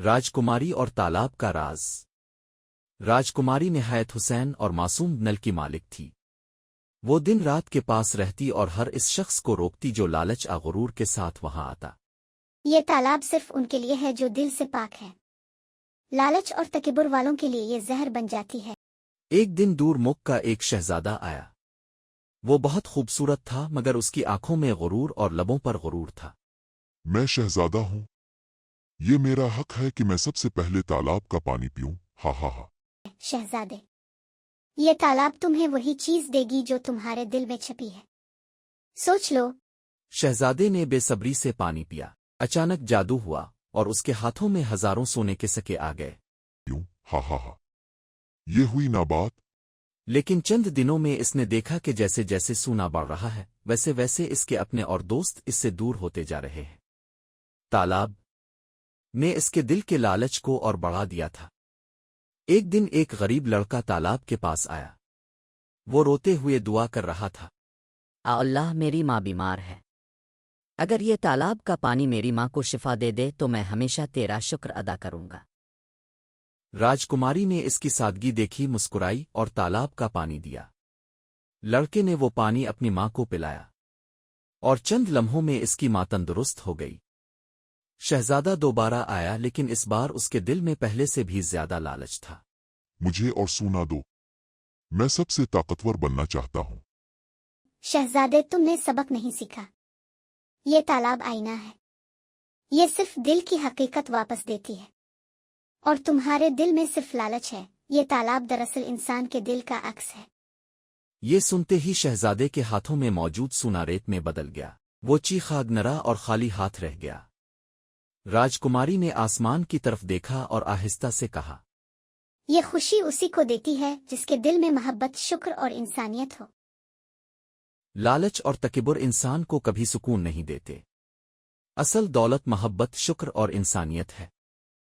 راجکماری اور تالاب کا راز۔ راجکماری نہایت حسین اور معصوم نل کی مالک تھی۔ وہ دن رات کے پاس رہتی اور ہر اس شخص کو روکتی جو لالچ غرور کے ساتھ وہاں آتا۔ یہ تالاب صرف ان کے لیے ہے جو دل سے پاک ہے، لالچ اور تکبر والوں کے لیے یہ زہر بن جاتی ہے۔ ایک دن دور ملک کا ایک شہزادہ آیا۔ وہ بہت خوبصورت تھا مگر اس کی آنکھوں میں غرور اور لبوں پر غرور تھا۔ میں شہزادہ ہوں، یہ میرا حق ہے کہ میں سب سے پہلے تالاب کا پانی پیوں۔ ہا ہا ہا۔ شہزادے، یہ تالاب تمہیں وہی چیز دے گی جو تمہارے دل میں چھپی ہے، سوچ لو۔ شہزادے نے بے صبری سے پانی پیا۔ اچانک جادو ہوا اور اس کے ہاتھوں میں ہزاروں سونے کے سکے آ گئے۔ پیوں۔ ہا ہا ہا۔ یہ ہوئی نا بات۔ لیکن چند دنوں میں اس نے دیکھا کہ جیسے جیسے سونا بڑھ رہا ہے ویسے ویسے اس کے اپنے اور دوست اس سے دور ہوتے جا رہے ہیں۔ تالاب نے اس کے دل کے لالچ کو اور بڑھا دیا تھا۔ ایک دن ایک غریب لڑکا تالاب کے پاس آیا۔ وہ روتے ہوئے دعا کر رہا تھا۔ اللہ، میری ماں بیمار ہے، اگر یہ تالاب کا پانی میری ماں کو شفا دے دے تو میں ہمیشہ تیرا شکر ادا کروں گا۔ راجکماری نے اس کی سادگی دیکھی، مسکرائی اور تالاب کا پانی دیا۔ لڑکے نے وہ پانی اپنی ماں کو پلایا اور چند لمحوں میں اس کی ماں تندرست ہو گئی۔ شہزادہ دوبارہ آیا لیکن اس بار اس کے دل میں پہلے سے بھی زیادہ لالچ تھا۔ مجھے اور سونا دو، میں سب سے طاقتور بننا چاہتا ہوں۔ شہزادے، تم نے سبق نہیں سیکھا۔ یہ تالاب آئینہ ہے، یہ صرف دل کی حقیقت واپس دیتی ہے، اور تمہارے دل میں صرف لالچ ہے۔ یہ تالاب دراصل انسان کے دل کا عکس ہے۔ یہ سنتے ہی شہزادے کے ہاتھوں میں موجود سونا ریت میں بدل گیا۔ وہ چیخا نرا اور خالی ہاتھ رہ گیا۔ راجکماری نے آسمان کی طرف دیکھا اور آہستہ سے کہا، یہ خوشی اسی کو دیتی ہے جس کے دل میں محبت، شکر اور انسانیت ہو۔ لالچ اور تکبر انسان کو کبھی سکون نہیں دیتے۔ اصل دولت محبت، شکر اور انسانیت ہے۔